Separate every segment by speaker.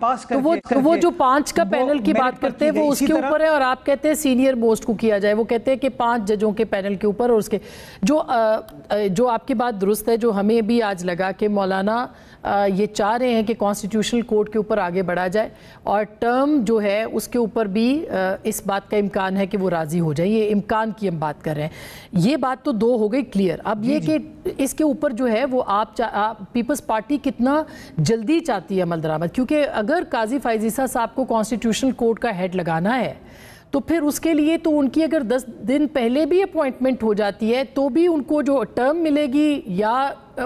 Speaker 1: पास
Speaker 2: तो वो जो 5 का पैनल की बात करते हैं वो उसके ऊपर है, और आप कहते हैं सीनियर मोस्ट को किया जाए। वो कहते हैं कि 5 जजों के पैनल के ऊपर, और उसके जो आपकी बात दुरुस्त है, जो हमें भी आज लगा कि मौलाना ये चाह रहे हैं कि कॉन्स्टिट्यूशनल कोर्ट के ऊपर आगे बढ़ा जाए, और टर्म जो है उसके ऊपर भी इस बात का इम्कान है कि वो राज़ी हो जाए। ये इम्कान की हम बात कर रहे हैं। ये बात तो 2 हो गई क्लियर। अब ये कि इसके ऊपर जो है वो आप पीपल्स पार्टी कितना जल्दी चाहती है अमल दरामद, क्योंकि अगर काजी फैज़ ईसा साहब को कॉन्स्टिट्यूशनल कोर्ट का हेड लगाना है तो फिर उसके लिए तो उनकी अगर 10 दिन पहले भी अपॉइंटमेंट हो जाती है तो भी उनको जो टर्म मिलेगी, या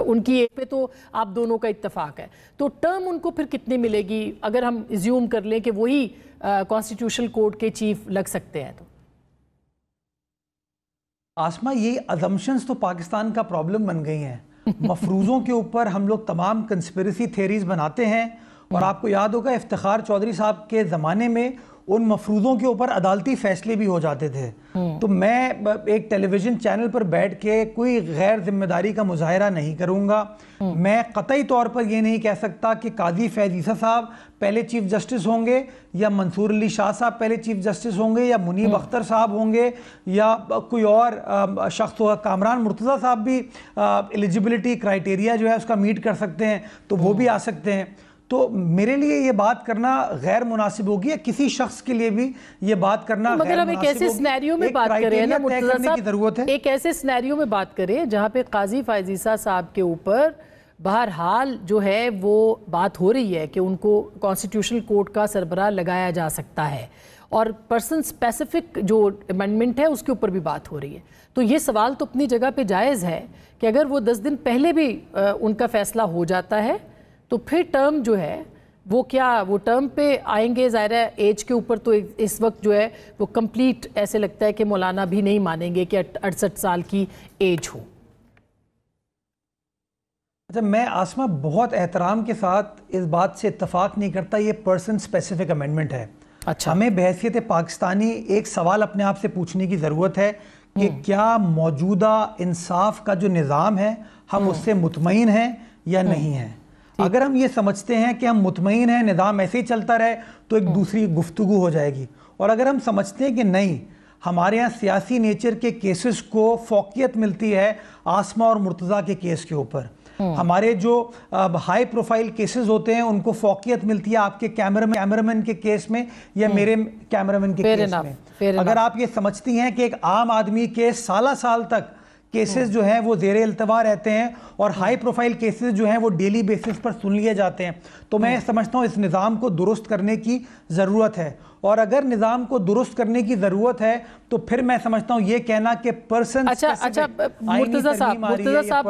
Speaker 2: उनकी एक पे तो आप दोनों का इत्तेफाक है, तो टर्म उनको फिर कितनी मिलेगी अगर हम एज्यूम कर लें कि वही कॉन्स्टिट्यूशनल कोर्ट के चीफ लग सकते हैं? तो
Speaker 1: आसमा, ये अजम्पशंस तो पाकिस्तान का प्रॉब्लम बन गई हैं। मफरूज़ों के ऊपर हम लोग तमाम कंस्पिरेसी थेरीज बनाते हैं, और आपको याद होगा इफ्तिखार चौधरी साहब के ज़माने में उन मफरूज़ों के ऊपर अदालती फ़ैसले भी हो जाते थे। तो मैं एक टेलीविज़न चैनल पर बैठ के कोई गैर जिम्मेदारी का मुजाहरा नहीं करूँगा। मैं कतई तौर पर ये नहीं कह सकता कि काजी फैज़ ईसा साहब पहले चीफ़ जस्टिस होंगे, या मंसूर अली शाह साहब पहले चीफ़ जस्टिस होंगे, या मुनीब अख्तर साहब होंगे, या कोई और शख्स होगा। कामरान मुर्तज़ा साहब भी एलिजिबिलिटी क्राइटेरिया जो है उसका मीट कर सकते हैं, तो वो भी आ सकते हैं। तो मेरे लिए ये बात करना गैर मुनासिब होगी, या किसी शख्स के लिए भी ये बात करना
Speaker 2: मगर हम एक ऐसे सिनेरियो में बात करें ना मुर्तज़ा साहब, एक ऐसे सिनेरियो में बात करें जहाँ पे काजी फैज़ ईसा साहब के ऊपर बहरहाल जो है वो बात हो रही है कि उनको कॉन्स्टिट्यूशनल कोर्ट का सरबराह लगाया जा सकता है, और पर्सन स्पेसिफिक जो अमेंडमेंट है उसके ऊपर भी बात हो रही है। तो ये सवाल तो अपनी जगह पे जायज़ है कि अगर वो 10 दिन पहले भी उनका फैसला हो जाता है तो फिर टर्म जो है वो वो टर्म पे आएंगे। ज़ाहिर है एज के ऊपर तो इस वक्त जो है वो कंप्लीट ऐसे लगता है कि मौलाना भी नहीं मानेंगे कि 68 साल की एज हो।
Speaker 1: अच्छा, मैं आसमा बहुत एहतराम के साथ इस बात से इत्तफाक नहीं करता, ये पर्सन स्पेसिफिक अमेंडमेंट है। अच्छा, हमें बहैसियत पाकिस्तानी एक सवाल अपने आप से पूछने की ज़रूरत है कि क्या मौजूदा इंसाफ का जो निज़ाम है हम उससे मुतमईन हैं या नहीं हैं। अगर हम ये समझते हैं कि हम मुतमईन हैं, निज़ाम ऐसे ही चलता रहे, तो एक दूसरी गुफ्तगू हो जाएगी। और अगर हम समझते हैं कि नहीं, हमारे यहाँ सियासी नेचर के केसेस को फौकियत मिलती है आसमा और मुर्तज़ा के केस के ऊपर, हमारे जो हाई प्रोफाइल केसेस होते हैं उनको फौकियत मिलती है आपके कैमरामैन के केस में या मेरे कैमरामैन के केस में। अगर आप ये समझती हैं कि एक आम आदमी के साल तक केसेस जो हैं वो ज़ेरे इल्तवा रहते हैं, और हाई प्रोफाइल केसेस जो हैं वो डेली बेसिस पर सुन लिए जाते हैं, तो मैं समझता हूँ इस निज़ाम को दुरुस्त करने की ज़रूरत है। और अगर निज़ाम को दुरुस्त करने की ज़रूरत है तो फिर मैं समझता हूँ ये कहना कि पर्सन
Speaker 2: अच्छा मुर्तज़ा साहब